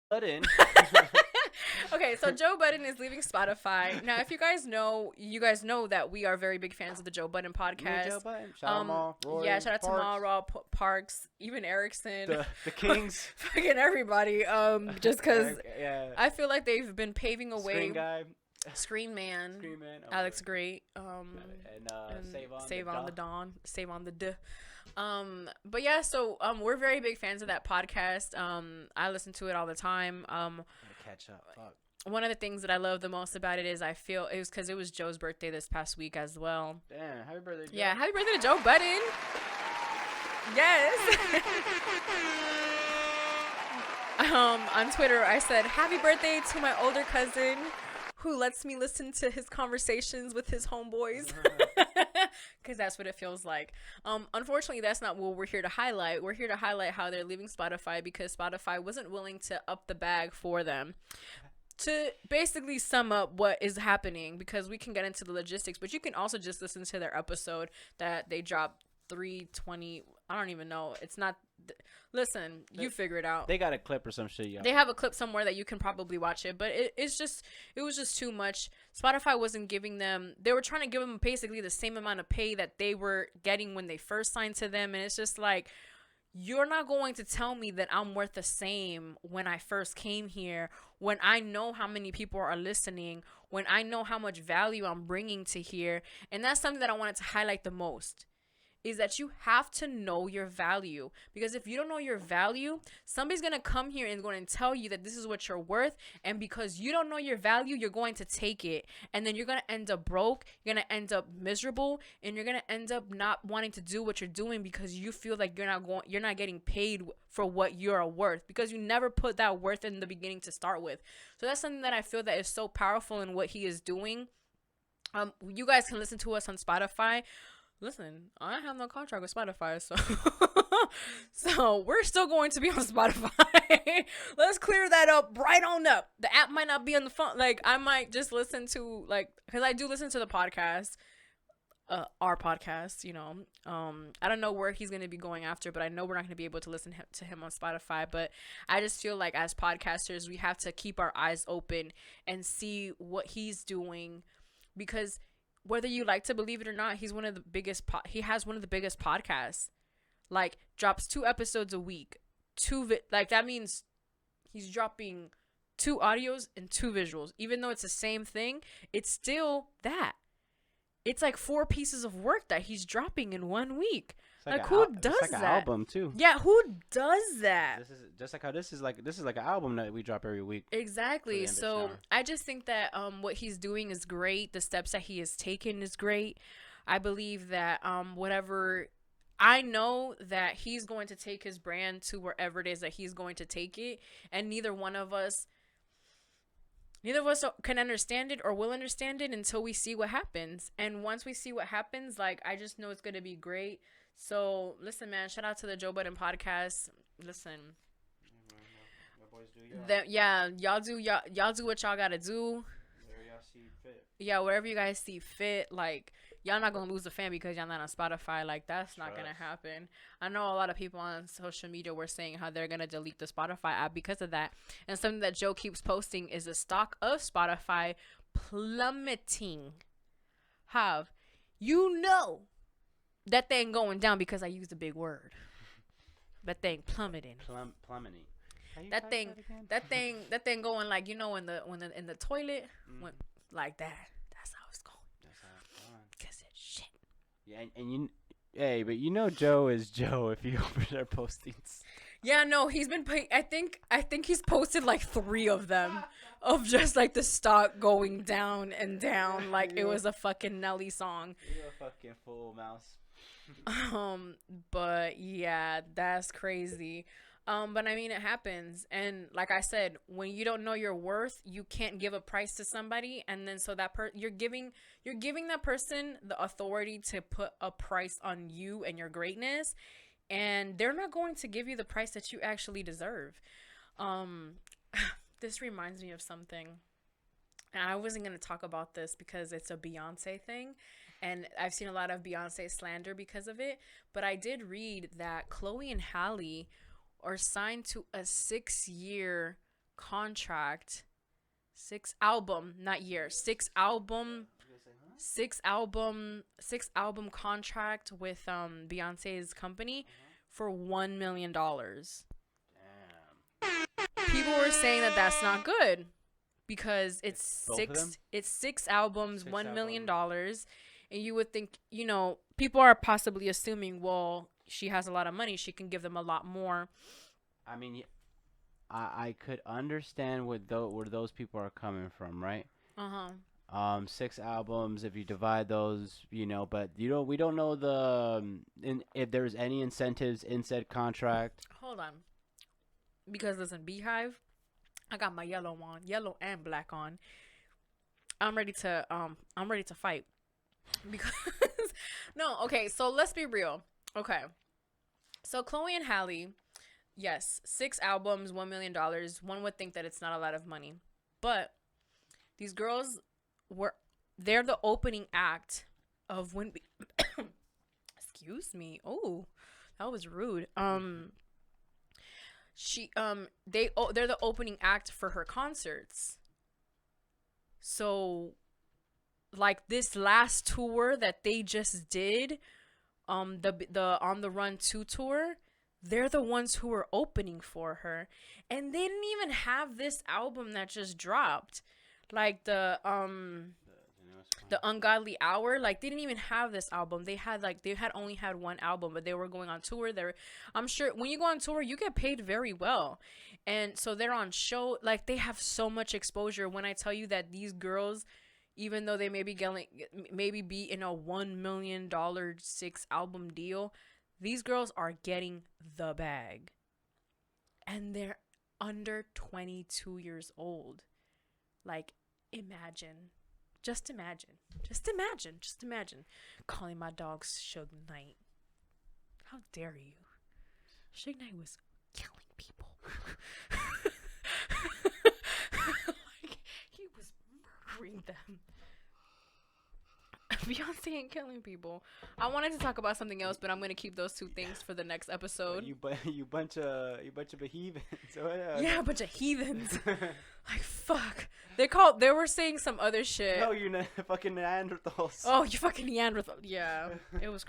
Budden. Okay, so Joe Budden is leaving Spotify. Now, if you guys know that we are very big fans of the Joe Budden podcast. Joe Budden. Shout out Maul, Roy, yeah, shout out to Parks, Maul, Raw, Parks, even Erickson. the Kings. Fucking everybody. Just because yeah. I feel like they've been paving a way. Screen guy. Screen Man. Screen Man. Oh, Alex Great. And Save on the Dawn. Save on the Duh. But yeah, so we're very big fans of that podcast. I listen to it all the time. Catch up. Fuck. One of the things that I love the most about it is I feel it was because it was Joe's birthday this past week as well. Damn, happy birthday, Joe. Yeah, happy birthday to Joe Budden. Yes. On Twitter, I said, happy birthday to my older cousin who lets me listen to his conversations with his homeboys. Because that's what it feels like. Unfortunately, that's not what we're here to highlight. We're here to highlight how they're leaving Spotify because Spotify wasn't willing to up the bag for them. To basically sum up what is happening, because we can get into the logistics, but you can also just listen to their episode that they dropped 320. I don't even know. It's not. Listen, you figure it out. They got a clip or some shit, y'all. They have a clip somewhere that you can probably watch it, but it was just too much. Spotify wasn't giving them. They were trying to give them basically the same amount of pay that they were getting when they first signed to them, and it's just like, you're not going to tell me that I'm worth the same when I first came here, when I know how many people are listening, when I know how much value I'm bringing to here. And that's something that I wanted to highlight the most, is that you have to know your value. Because if you don't know your value, somebody's going to come here and going to tell you that this is what you're worth. And because you don't know your value, you're going to take it. And then you're going to end up broke. You're going to end up miserable. And you're going to end up not wanting to do what you're doing because you feel like you're not getting paid for what you're worth, because you never put that worth in the beginning to start with. So that's something that I feel that is so powerful in what he is doing. You guys can listen to us on Spotify. Listen, I have no contract with Spotify, so we're still going to be on Spotify. Let's clear that up right on up. The app might not be on the phone. Like, I might just listen to, like, because I do listen to the podcast, our podcast, you know. I don't know where he's going to be going after, but I know we're not going to be able to listen to him on Spotify. But I just feel like as podcasters, we have to keep our eyes open and see what he's doing, because whether you like to believe it or not, he's one of the biggest. He has one of the biggest podcasts. Like, drops 2 episodes a week. Like, that means he's dropping 2 audios and 2 visuals. Even though it's the same thing, it's still that. It's like 4 pieces of work that he's dropping in 1 week. Like who does that? It's like an album too. Yeah, who does that? This is just like how this is like an album that we drop every week. Exactly. So I just think that what he's doing is great. The steps that he has taken is great. I believe that whatever, I know that he's going to take his brand to wherever it is that he's going to take it, and neither of us can understand it or will understand it until we see what happens. And once we see what happens, like, I just know it's going to be great. So listen, man, shout out to the Joe Budden podcast. Listen, y'all do what y'all gotta do. Wherever y'all see fit. Yeah, wherever you guys see fit. Like, y'all not gonna lose a fan because y'all not on Spotify. Like, that's not gonna happen. I know a lot of people on social media were saying how they're gonna delete the Spotify app because of that. And something that Joe keeps posting is the stock of Spotify plummeting. That thing going down, because I used a big word. That thing plummeting. Plummeting. That thing going, like, you know, in the toilet, went like that. That's how it's going. That's how it's going. Cause it's shit. Yeah, and you, hey, but you know Joe is Joe if you open their postings. Yeah, no, he's been. I think he's posted like 3 of them, of just like the stock going down and down, like it was a fucking Nelly song. You're a fucking fool, mouse. But yeah, that's crazy. But I mean, it happens. And like I said, when you don't know your worth, you can't give a price to somebody. And then so that you're giving that person the authority to put a price on you and your greatness. And they're not going to give you the price that you actually deserve. This reminds me of something. And I wasn't going to talk about this because it's a Beyonce thing. And I've seen a lot of Beyonce slander because of it. But I did read that Chloe and Halle are signed to a 6-year contract, 6 album, not year, 6 album, 6 album contract with Beyonce's company for $1 million. Damn. People were saying that that's not good because it's Both of them? it's 6 albums, Six $1 million, and you would think, people are possibly assuming, well, she has a lot of money, she can give them a lot more. I mean, I could understand where those people are coming from, right? 6 albums, if you divide those, but we don't know if there's any incentives in said contract. Hold on, because listen, Beehive, I got my yellow and black on. I'm ready to fight because no, okay, so let's be real. Okay, so Chloe and Halle, yes, 6 albums, $1 million. One would think that it's not a lot of money, but these girls they're the opening act of when excuse me, oh, that was rude. They're the opening act for her concerts. So like this last tour that they just did, the On the Run 2 tour, they're the ones who were opening for her, and they didn't even have this album that just dropped, like the Ungodly Hour. Like, they didn't even have this album. They had only had one album, but they were going on tour. I'm sure when you go on tour, you get paid very well, and so they're on show. Like, they have so much exposure. When I tell you that these girls, even though they may be in a $1 million 6-album deal, these girls are getting the bag, and they're under 22 years old. Like, just imagine calling my dog Suge Knight. How dare you? Suge Knight was killing people. Like, he was murdering them. Beyonce ain't killing people. I wanted to talk about something else, but I'm gonna keep those two things for the next episode. You bunch of heathens. Yeah, a bunch of heathens. Like, fuck. They were saying some other shit. No, you're not fucking Neanderthals. Oh, you fucking Neanderthal. Yeah, it was.